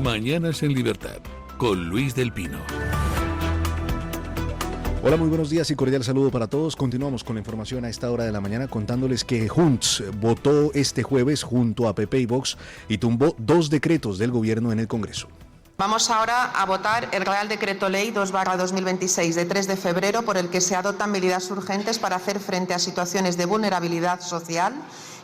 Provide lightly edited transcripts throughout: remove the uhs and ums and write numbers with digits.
Mañanas en Libertad, con Luis del Pino. Hola, muy buenos días y cordial saludo para todos. Continuamos con la información a esta hora de la mañana contándoles que Junts votó este jueves junto a PP y Vox y tumbó 2 decretos del gobierno en el Congreso. Vamos ahora a votar el Real Decreto Ley 2/2026 de 3 de febrero por el que se adoptan medidas urgentes para hacer frente a situaciones de vulnerabilidad social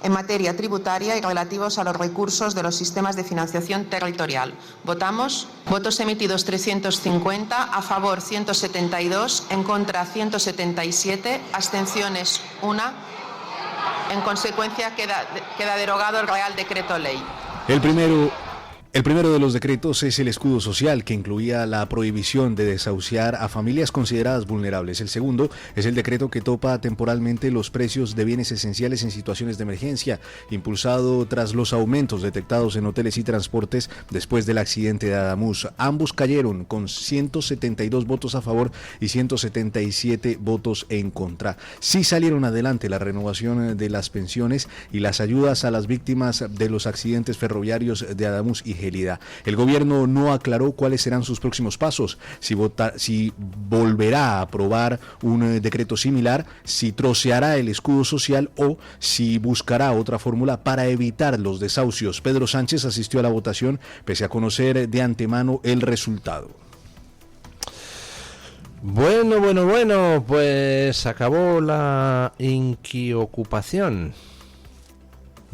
en materia tributaria y relativos a los recursos de los sistemas de financiación territorial. Votamos. Votos emitidos 350, a favor 172, en contra 177, abstenciones 1. En consecuencia queda derogado el Real Decreto Ley. El primero de los decretos es el escudo social, que incluía la prohibición de desahuciar a familias consideradas vulnerables. El segundo es el decreto que topa temporalmente los precios de bienes esenciales en situaciones de emergencia, impulsado tras los aumentos detectados en hoteles y transportes después del accidente de Adamuz. Ambos cayeron con 172 votos a favor y 177 votos en contra. Sí salieron adelante la renovación de las pensiones y las ayudas a las víctimas de los accidentes ferroviarios de Adamuz y Gelida. El gobierno no aclaró cuáles serán sus próximos pasos, si volverá a aprobar un decreto similar, si troceará el escudo social o si buscará otra fórmula para evitar los desahucios. Pedro Sánchez asistió a la votación pese a conocer de antemano el resultado. Bueno, pues acabó la inquiocupación.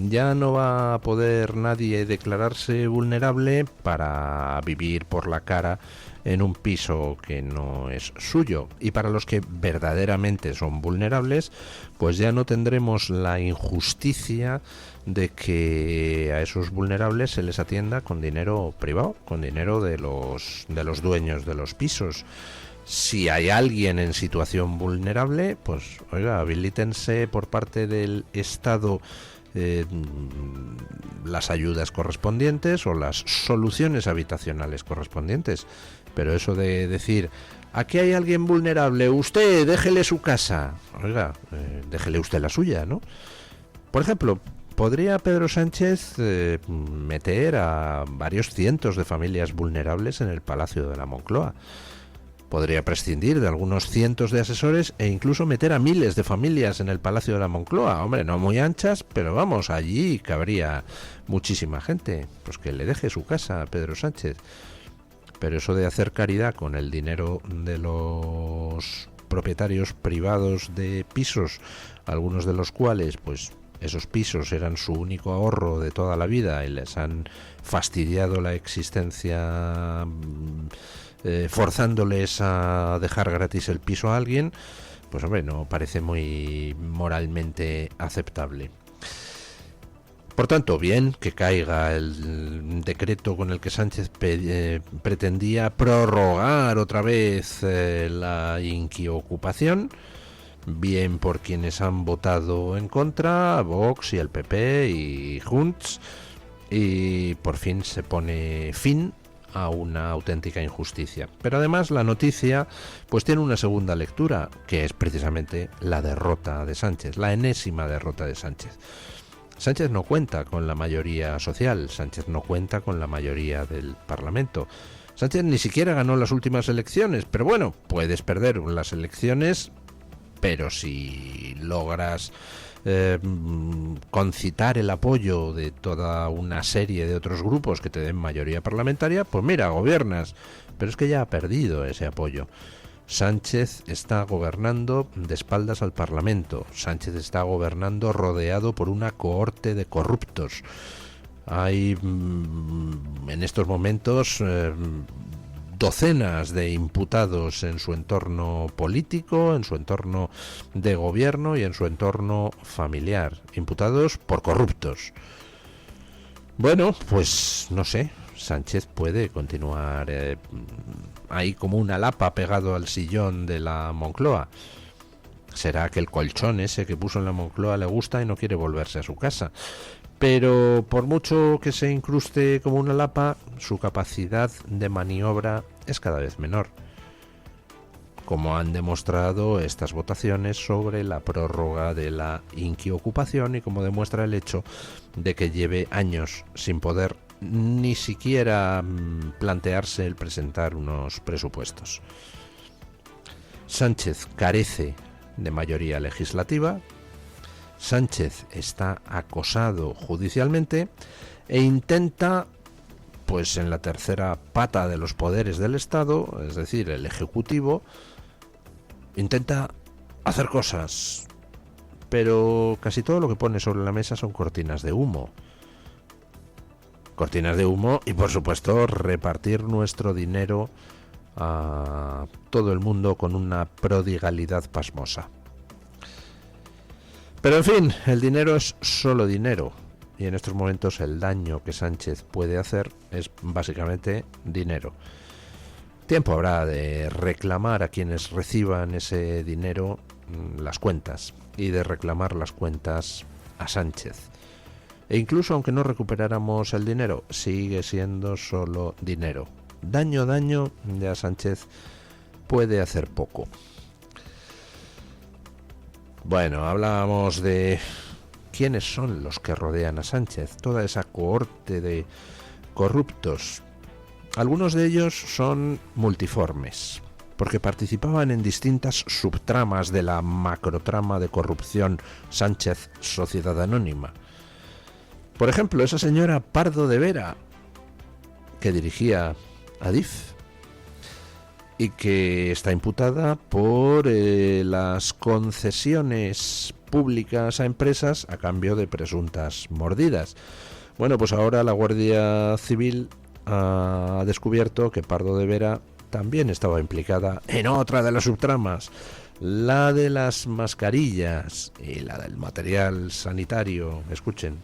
Ya no va a poder nadie declararse vulnerable para vivir por la cara en un piso que no es suyo. Y para los que verdaderamente son vulnerables, pues ya no tendremos la injusticia de que a esos vulnerables se les atienda con dinero privado, con dinero de los dueños de los pisos. Si hay alguien en situación vulnerable, pues oiga, habilítense por parte del Estado las ayudas correspondientes o las soluciones habitacionales correspondientes. Pero eso de decir, aquí hay alguien vulnerable, usted déjele su casa, oiga, déjele usted la suya, ¿no? Por ejemplo, ¿podría Pedro Sánchez meter a varios cientos de familias vulnerables en el Palacio de la Moncloa? Podría prescindir de algunos cientos de asesores e incluso meter a miles de familias en el Palacio de la Moncloa. Hombre, no muy anchas, pero vamos, allí cabría muchísima gente. Pues que le deje su casa a Pedro Sánchez. Pero eso de hacer caridad con el dinero de los propietarios privados de pisos, algunos de los cuales, pues esos pisos eran su único ahorro de toda la vida y les han fastidiado la existencia forzándoles a dejar gratis el piso a alguien, pues hombre, no parece muy moralmente aceptable. Por tanto, bien que caiga el decreto con el que Sánchez pretendía prorrogar otra vez la inquiocupación, bien por quienes han votado en contra, Vox y el PP y Junts, y por fin se pone fin a una auténtica injusticia. Pero además la noticia pues tiene una segunda lectura, que es precisamente la derrota de Sánchez, la enésima derrota de Sánchez. Sánchez no cuenta con la mayoría social, Sánchez no cuenta con la mayoría del Parlamento. Sánchez ni siquiera ganó las últimas elecciones, pero bueno, puedes perder las elecciones, pero si logras concitar el apoyo de toda una serie de otros grupos que te den mayoría parlamentaria, pues mira, gobiernas. Pero es que ya ha perdido ese apoyo. Sánchez está gobernando de espaldas al Parlamento. Sánchez está gobernando rodeado por una cohorte de corruptos. Hay en estos momentos docenas de imputados en su entorno político, en su entorno de gobierno y en su entorno familiar, imputados por corruptos. Bueno, pues no sé, Sánchez puede continuar ahí como una lapa pegado al sillón de la Moncloa. Será que el colchón ese que puso en la Moncloa le gusta y no quiere volverse a su casa. Pero por mucho que se incruste como una lapa, su capacidad de maniobra es cada vez menor, como han demostrado estas votaciones sobre la prórroga de la inquiocupación y como demuestra el hecho de que lleve años sin poder ni siquiera plantearse el presentar unos presupuestos. Sánchez carece de mayoría legislativa, Sánchez está acosado judicialmente e intenta, pues en la tercera pata de los poderes del Estado, es decir, el Ejecutivo, intenta hacer cosas, pero casi todo lo que pone sobre la mesa son cortinas de humo. Cortinas de humo y, por supuesto, repartir nuestro dinero a todo el mundo con una prodigalidad pasmosa. Pero, en fin, el dinero es solo dinero. Y en estos momentos el daño que Sánchez puede hacer es básicamente dinero. Tiempo habrá de reclamar a quienes reciban ese dinero las cuentas y de reclamar las cuentas a Sánchez. E incluso aunque no recuperáramos el dinero, sigue siendo solo dinero. Daño, ya Sánchez puede hacer poco. Bueno, hablábamos de quiénes son los que rodean a Sánchez, toda esa cohorte de corruptos. Algunos de ellos son multiformes, porque participaban en distintas subtramas de la macrotrama de corrupción Sánchez Sociedad Anónima. Por ejemplo, esa señora Pardo de Vera, que dirigía Adif y que está imputada por las concesiones públicas a empresas a cambio de presuntas mordidas. Bueno, pues ahora la Guardia Civil ha descubierto que Pardo de Vera también estaba implicada en otra de las subtramas, la de las mascarillas y la del material sanitario. Escuchen.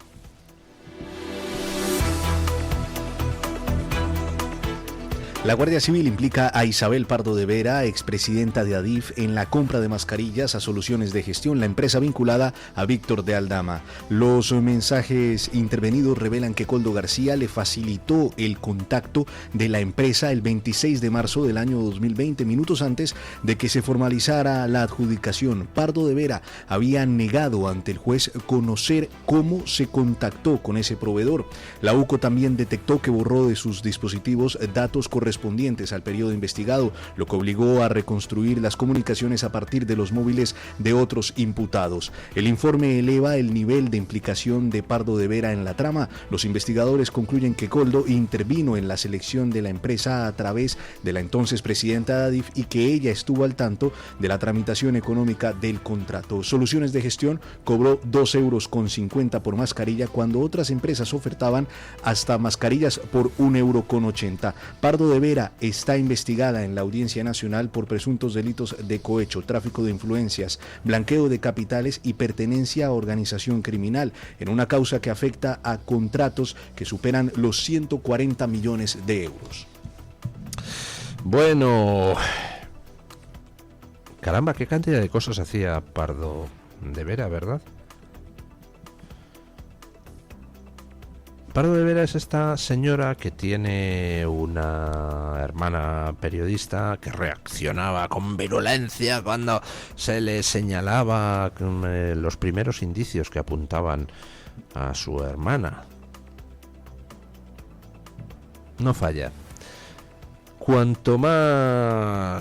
La Guardia Civil implica a Isabel Pardo de Vera, expresidenta de Adif, en la compra de mascarillas a Soluciones de Gestión, la empresa vinculada a Víctor de Aldama. Los mensajes intervenidos revelan que Koldo García le facilitó el contacto de la empresa el 26 de marzo del año 2020, minutos antes de que se formalizara la adjudicación. Pardo de Vera había negado ante el juez conocer cómo se contactó con ese proveedor. La UCO también detectó que borró de sus dispositivos datos correspondientes al periodo investigado, lo que obligó a reconstruir las comunicaciones a partir de los móviles de otros imputados. El informe eleva el nivel de implicación de Pardo de Vera en la trama. Los investigadores concluyen que Koldo intervino en la selección de la empresa a través de la entonces presidenta de Adif y que ella estuvo al tanto de la tramitación económica del contrato. Soluciones de Gestión cobró 2,50 € por mascarilla cuando otras empresas ofertaban hasta mascarillas por 1,80 €. Pardo de Vera está investigada en la Audiencia Nacional por presuntos delitos de cohecho, tráfico de influencias, blanqueo de capitales y pertenencia a organización criminal, en una causa que afecta a contratos que superan los 140 millones de euros. Bueno, caramba, qué cantidad de cosas hacía Pardo de Vera, ¿verdad? Pardo de Vera es esta señora que tiene una hermana periodista que reaccionaba con virulencia cuando se le señalaba los primeros indicios que apuntaban a su hermana. No falla. Cuanto más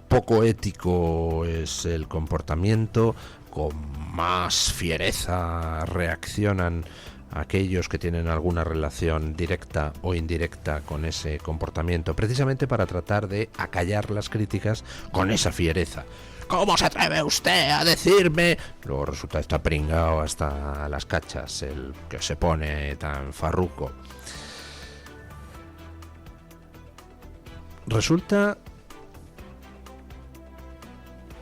poco ético es el comportamiento, con más fiereza reaccionan aquellos que tienen alguna relación directa o indirecta con ese comportamiento, precisamente para tratar de acallar las críticas con esa fiereza. ¿Cómo se atreve usted a decirme? Luego resulta está pringao hasta las cachas, el que se pone tan farruco. Resulta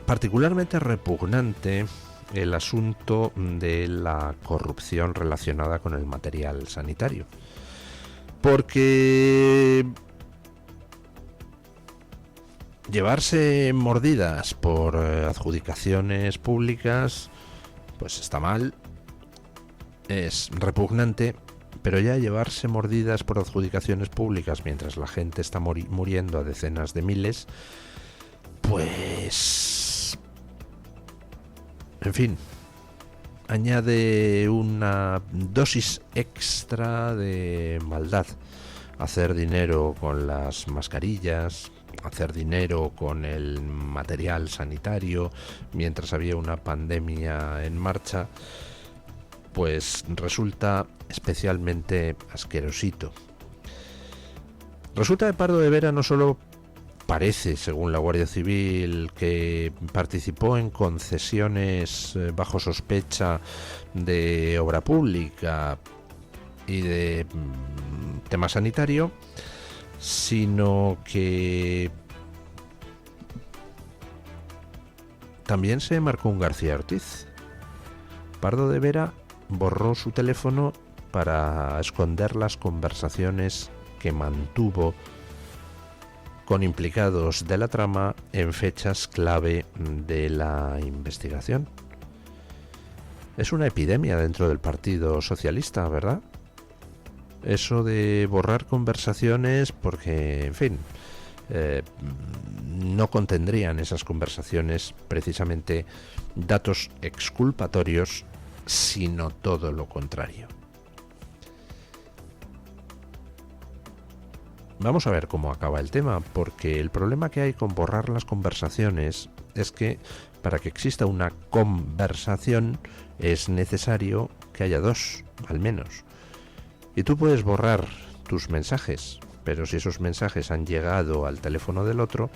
particularmente repugnante el asunto de la corrupción relacionada con el material sanitario, porque llevarse mordidas por adjudicaciones públicas pues está mal, es repugnante, pero ya llevarse mordidas por adjudicaciones públicas mientras la gente está muriendo a decenas de miles, pues... En fin, añade una dosis extra de maldad. Hacer dinero con las mascarillas, hacer dinero con el material sanitario mientras había una pandemia en marcha, pues resulta especialmente asquerosito. Resulta que Pardo de Vera no solo parece, según la Guardia Civil, que participó en concesiones bajo sospecha de obra pública y de tema sanitario, sino que también se marcó un García Ortiz. Pardo de Vera borró su teléfono para esconder las conversaciones que mantuvo con implicados de la trama en fechas clave de la investigación. Es una epidemia dentro del Partido Socialista, ¿verdad? Eso de borrar conversaciones porque, en fin, no contendrían esas conversaciones precisamente datos exculpatorios, sino todo lo contrario. Vamos a ver cómo acaba el tema, porque el problema que hay con borrar las conversaciones es que para que exista una conversación es necesario que haya dos, al menos. Y tú puedes borrar tus mensajes, pero si esos mensajes han llegado al teléfono del otro,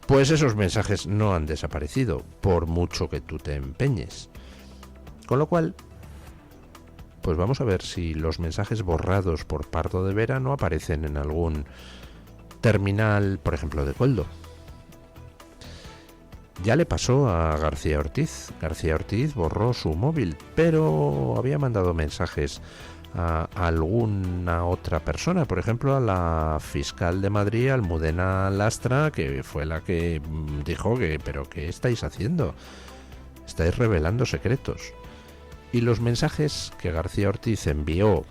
pues esos mensajes no han desaparecido, por mucho que tú te empeñes. Con lo cual, pues vamos a ver si los mensajes borrados por Pardo de Vera no aparecen en algún terminal, por ejemplo, de Koldo. Ya le pasó a García Ortiz. García Ortiz borró su móvil, pero había mandado mensajes a alguna otra persona, por ejemplo a la fiscal de Madrid, Almudena Lastra, que fue la que dijo que ¿pero qué estáis haciendo? Estáis revelando secretos. Y los mensajes que García Ortiz envió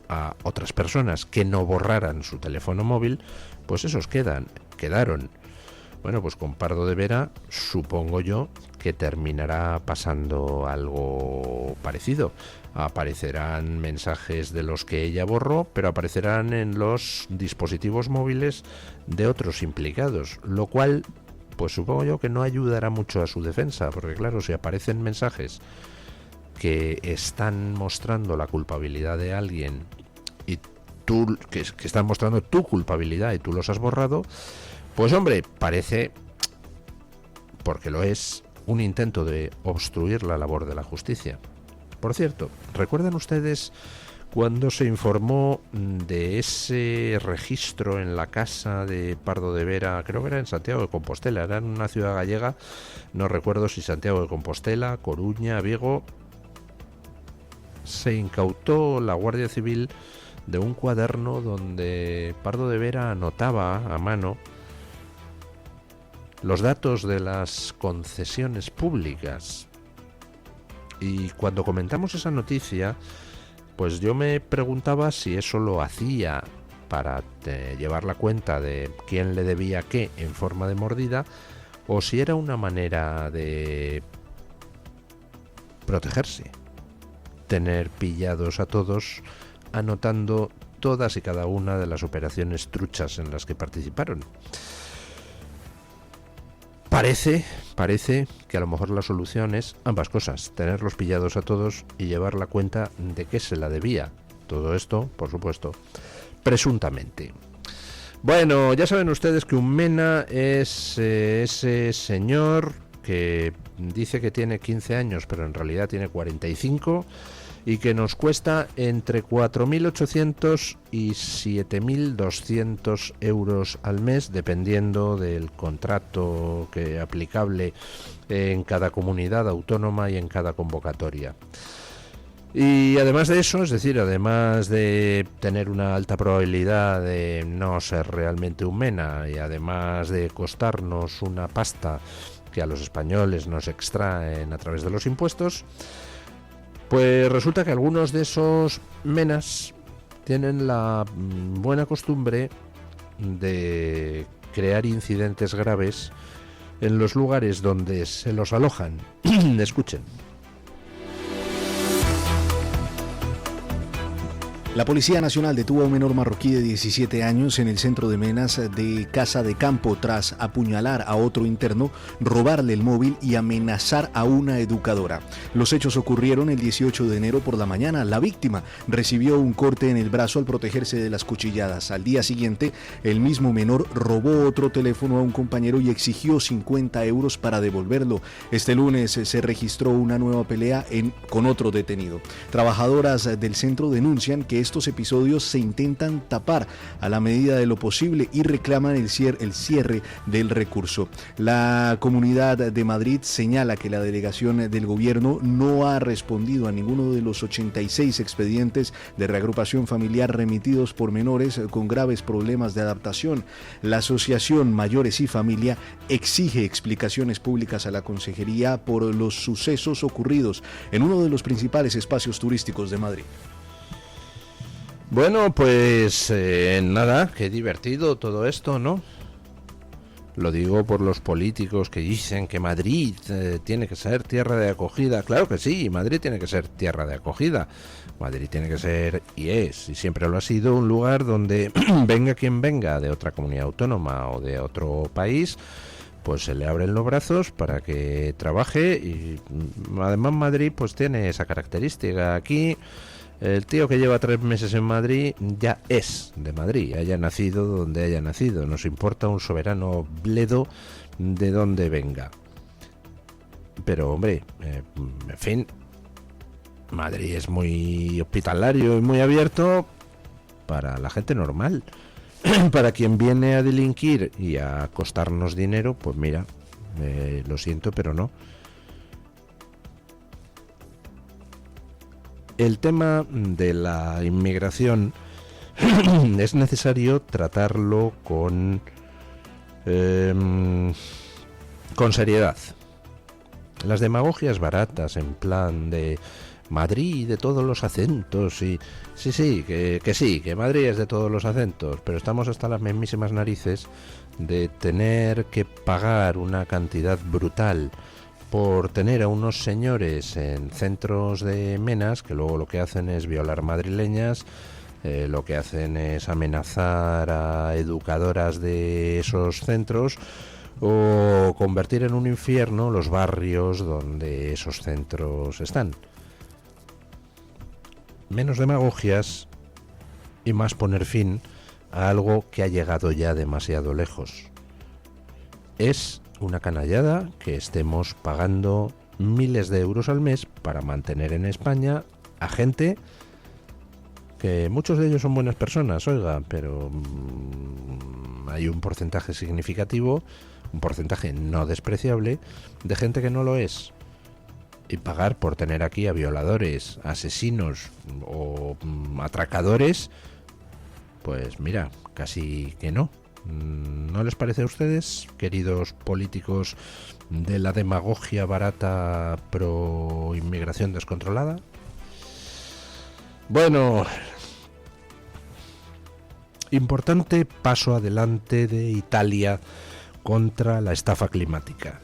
a otras personas que no borraran su teléfono móvil, pues esos quedaron. Bueno, pues con Pardo de Vera supongo yo que terminará pasando algo parecido. Aparecerán mensajes de los que ella borró, pero aparecerán en los dispositivos móviles de otros implicados, lo cual, pues supongo yo que no ayudará mucho a su defensa, porque claro, si aparecen mensajes que están mostrando la culpabilidad de alguien y tú, que están mostrando tu culpabilidad y tú los has borrado, pues hombre, parece, porque lo es, un intento de obstruir la labor de la justicia. Por cierto, ¿recuerdan ustedes cuando se informó de ese registro en la casa de Pardo de Vera? Creo que era en Santiago de Compostela, era en una ciudad gallega, no recuerdo si Santiago de Compostela, Coruña, Vigo. Se incautó la Guardia Civil de un cuaderno donde Pardo de Vera anotaba a mano los datos de las concesiones públicas. Y cuando comentamos esa noticia, pues yo me preguntaba si eso lo hacía para llevar la cuenta de quién le debía qué en forma de mordida, o si era una manera de protegerse, tener pillados a todos anotando todas y cada una de las operaciones truchas en las que participaron. Parece que a lo mejor la solución es ambas cosas, tenerlos pillados a todos y llevar la cuenta de qué se la debía. Todo esto, por supuesto, presuntamente. Bueno, ya saben ustedes que un mena es ese señor que dice que tiene 15 años, pero en realidad tiene 45, y que nos cuesta entre 4.800 y 7.200 euros al mes, dependiendo del contrato que aplicable en cada comunidad autónoma y en cada convocatoria. Y además de eso, es decir, además de tener una alta probabilidad de no ser realmente un mena, y además de costarnos una pasta que a los españoles nos extraen a través de los impuestos, pues resulta que algunos de esos menas tienen la buena costumbre de crear incidentes graves en los lugares donde se los alojan. Escuchen. La Policía Nacional detuvo a un menor marroquí de 17 años en el centro de Menas de Casa de Campo tras apuñalar a otro interno, robarle el móvil y amenazar a una educadora. Los hechos ocurrieron el 18 de enero por la mañana. La víctima recibió un corte en el brazo al protegerse de las cuchilladas. Al día siguiente, el mismo menor robó otro teléfono a un compañero y exigió 50 euros para devolverlo. Este lunes se registró una nueva pelea con otro detenido. Trabajadoras del centro denuncian que estos episodios se intentan tapar a la medida de lo posible y reclaman el cierre del recurso. La Comunidad de Madrid señala que la delegación del gobierno no ha respondido a ninguno de los 86 expedientes de reagrupación familiar remitidos por menores con graves problemas de adaptación. La Asociación Mayores y Familia exige explicaciones públicas a la Consejería por los sucesos ocurridos en uno de los principales espacios turísticos de Madrid. Bueno, pues nada, qué divertido todo esto, ¿no? Lo digo por los políticos que dicen que Madrid tiene que ser tierra de acogida. Claro que sí, Madrid tiene que ser tierra de acogida. Madrid tiene que ser, y es, y siempre lo ha sido, un lugar donde venga quien venga de otra comunidad autónoma o de otro país, pues se le abren los brazos para que trabaje. Y además Madrid pues tiene esa característica. Aquí el tío que lleva 3 meses en Madrid ya es de Madrid, haya nacido donde haya nacido. Nos importa un soberano bledo de donde venga. Pero hombre, en fin, Madrid es muy hospitalario y muy abierto para la gente normal. Para quien viene a delinquir y a costarnos dinero, pues mira, lo siento, pero no. El tema de la inmigración es necesario tratarlo con seriedad. Las demagogias baratas en plan de Madrid de todos los acentos y sí, que Madrid es de todos los acentos, pero estamos hasta las mismísimas narices de tener que pagar una cantidad brutal por tener a unos señores en centros de menas que luego lo que hacen es violar madrileñas, lo que hacen es amenazar a educadoras de esos centros o convertir en un infierno los barrios donde esos centros están. Menos demagogias y más poner fin a algo que ha llegado ya demasiado lejos. Es una canallada que estemos pagando miles de euros al mes para mantener en España a gente que muchos de ellos son buenas personas, oiga, pero hay un porcentaje significativo, un porcentaje no despreciable, de gente que no lo es. Y pagar por tener aquí a violadores, asesinos o atracadores, pues mira, casi que no. ¿No les parece a ustedes, queridos políticos de la demagogia barata pro inmigración descontrolada? Bueno, importante paso adelante de Italia contra la estafa climática.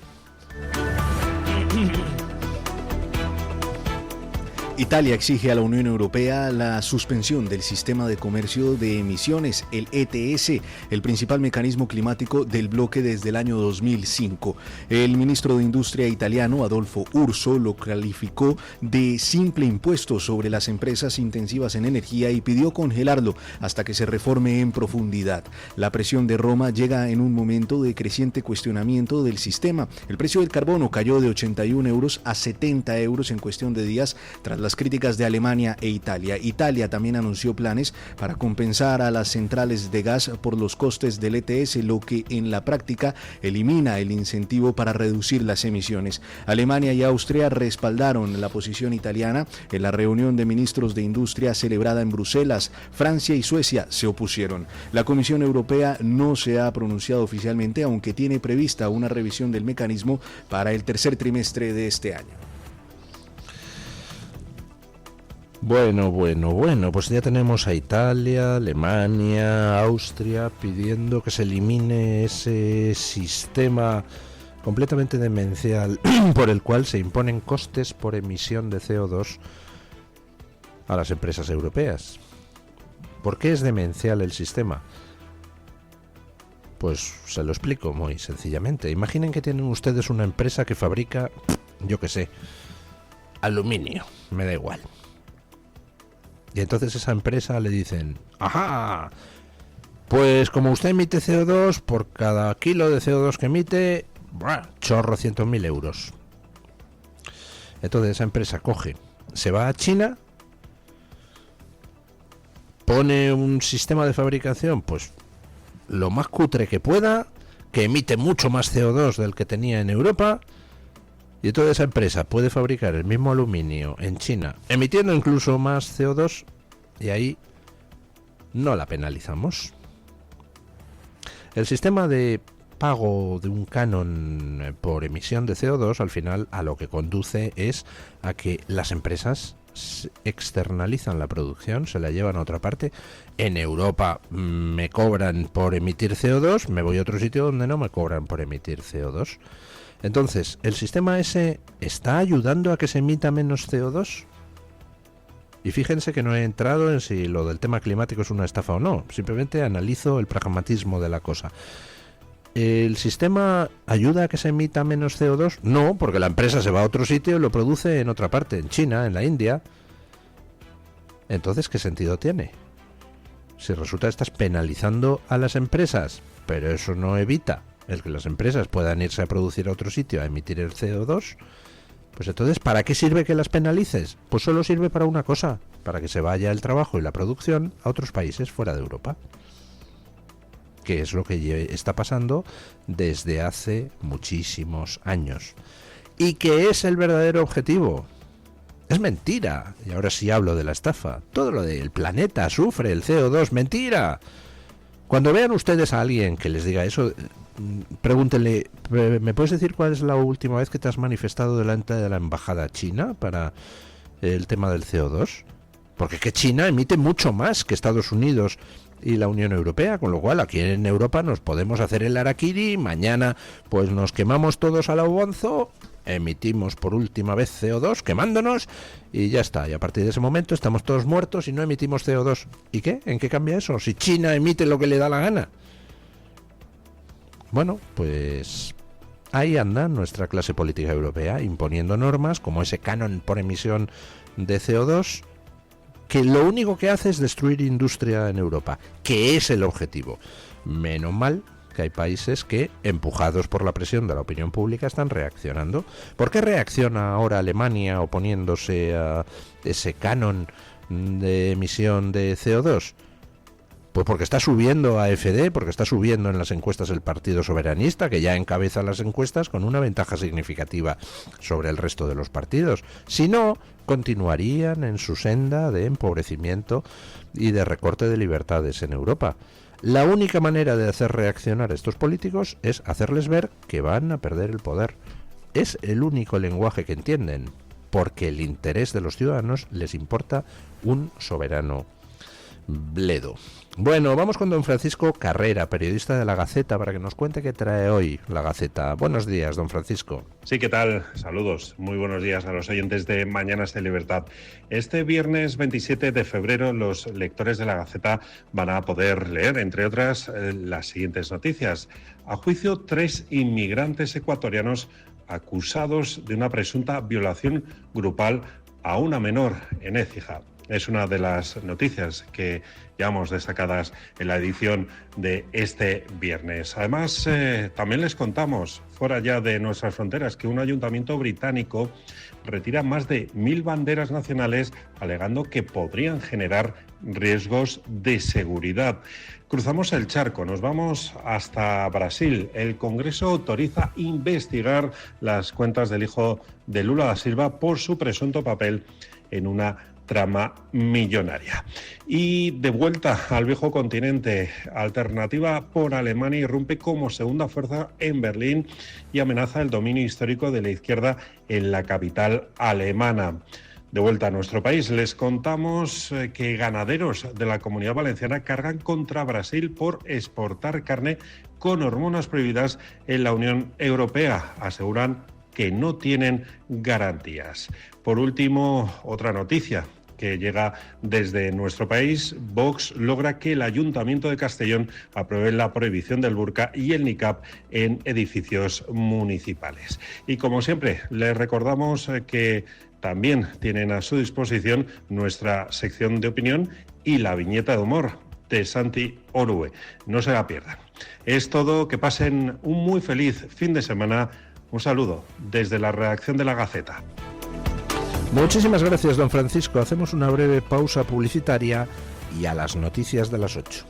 Italia exige a la Unión Europea la suspensión del sistema de comercio de emisiones, el ETS, el principal mecanismo climático del bloque desde el año 2005. El ministro de Industria italiano, Adolfo Urso, lo calificó de simple impuesto sobre las empresas intensivas en energía y pidió congelarlo hasta que se reforme en profundidad. La presión de Roma llega en un momento de creciente cuestionamiento del sistema. El precio del carbono cayó de 81 euros a 70 euros en cuestión de días tras las críticas de Alemania e Italia. Italia también anunció planes para compensar a las centrales de gas por los costes del ETS, lo que en la práctica elimina el incentivo para reducir las emisiones. Alemania y Austria respaldaron la posición italiana en la reunión de ministros de Industria celebrada en Bruselas. Francia y Suecia se opusieron. La Comisión Europea no se ha pronunciado oficialmente, aunque tiene prevista una revisión del mecanismo para el tercer trimestre de este año. Bueno, pues ya tenemos a Italia, Alemania, Austria pidiendo que se elimine ese sistema completamente demencial por el cual se imponen costes por emisión de CO2 a las empresas europeas. ¿Por qué es demencial el sistema? Pues se lo explico muy sencillamente. Imaginen que tienen ustedes una empresa que fabrica, yo qué sé, aluminio, me da igual. Y entonces esa empresa le dicen, ¡ajá! Pues como usted emite CO2, por cada kilo de CO2 que emite, chorro 100.000 euros. Entonces esa empresa coge, se va a China, pone un sistema de fabricación, pues lo más cutre que pueda, que emite mucho más CO2 del que tenía en Europa, y toda esa empresa puede fabricar el mismo aluminio en China, emitiendo incluso más CO2, y ahí no la penalizamos. El sistema de pago de un canon por emisión de CO2 al final a lo que conduce es a que las empresas externalizan la producción, se la llevan a otra parte. En Europa me cobran por emitir CO2, me voy a otro sitio donde no me cobran por emitir CO2. Entonces, ¿el sistema ese está ayudando a que se emita menos CO2? Y fíjense que no he entrado en si lo del tema climático es una estafa o no, simplemente analizo el pragmatismo de la cosa. ¿El sistema ayuda a que se emita menos CO2? No, porque la empresa se va a otro sitio y lo produce en otra parte, en China, en la India. Entonces, ¿qué sentido tiene? Si resulta que estás penalizando a las empresas, pero eso no evita el que las empresas puedan irse a producir a otro sitio a emitir el CO2, pues entonces, ¿para qué sirve que las penalices? Pues solo sirve para una cosa, para que se vaya el trabajo y la producción a otros países fuera de Europa. Que es lo que está pasando desde hace muchísimos años. ¿Y qué es el verdadero objetivo? Es mentira. Y ahora sí hablo de la estafa. Todo lo del planeta sufre, el CO2, mentira. Cuando vean ustedes a alguien que les diga eso, pregúntenle, ¿me puedes decir cuál es la última vez que te has manifestado delante de la embajada china para el tema del CO2? Porque que China emite mucho más que Estados Unidos y la Unión Europea, con lo cual aquí en Europa nos podemos hacer el harakiri, mañana pues nos quemamos todos al bonzo, emitimos por última vez CO2 quemándonos y ya está, y a partir de ese momento estamos todos muertos y no emitimos CO2. ¿Y qué? ¿En qué cambia eso? Si China emite lo que le da la gana. Bueno, pues ahí anda nuestra clase política europea imponiendo normas como ese canon por emisión de CO2, que lo único que hace es destruir industria en Europa, que es el objetivo. Menos mal que hay países que, empujados por la presión de la opinión pública, están reaccionando. ¿Por qué reacciona ahora Alemania oponiéndose a ese canon de emisión de CO2? Pues porque está subiendo AfD, porque está subiendo en las encuestas el Partido Soberanista, que ya encabeza las encuestas con una ventaja significativa sobre el resto de los partidos. Si no, continuarían en su senda de empobrecimiento y de recorte de libertades en Europa. La única manera de hacer reaccionar a estos políticos es hacerles ver que van a perder el poder. Es el único lenguaje que entienden, porque el interés de los ciudadanos les importa un soberano bledo. Bueno, vamos con don Francisco Carrera, periodista de La Gaceta, para que nos cuente qué trae hoy La Gaceta. Buenos días, don Francisco. Sí, ¿qué tal? Saludos. Muy buenos días a los oyentes de Mañanas de Libertad. Este viernes 27 de febrero los lectores de La Gaceta van a poder leer, entre otras, las siguientes noticias. A juicio, 3 inmigrantes ecuatorianos acusados de una presunta violación grupal a una menor en Écija. Es una de las noticias que llevamos destacadas en la edición de este viernes. Además, también les contamos, fuera ya de nuestras fronteras, que un ayuntamiento británico retira más de 1.000 banderas nacionales alegando que podrían generar riesgos de seguridad. Cruzamos el charco, nos vamos hasta Brasil. El Congreso autoriza investigar las cuentas del hijo de Lula da Silva por su presunto papel en una trama millonaria. Y de vuelta al viejo continente, Alternativa por Alemania irrumpe como segunda fuerza en Berlín y amenaza el dominio histórico de la izquierda en la capital alemana. De vuelta a nuestro país, les contamos que ganaderos de la Comunidad Valenciana cargan contra Brasil por exportar carne con hormonas prohibidas en la Unión Europea. Aseguran que no tienen garantías. Por último, otra noticia. que llega desde nuestro país, Vox logra que el Ayuntamiento de Castellón apruebe la prohibición del burka y el niqab en edificios municipales. Y como siempre, les recordamos que también tienen a su disposición nuestra sección de opinión y la viñeta de humor de Santi Orue. No se la pierdan. Es todo, que pasen un muy feliz fin de semana. Un saludo desde la redacción de La Gaceta. Muchísimas gracias, don Francisco. Hacemos una breve pausa publicitaria y a las noticias de las 8.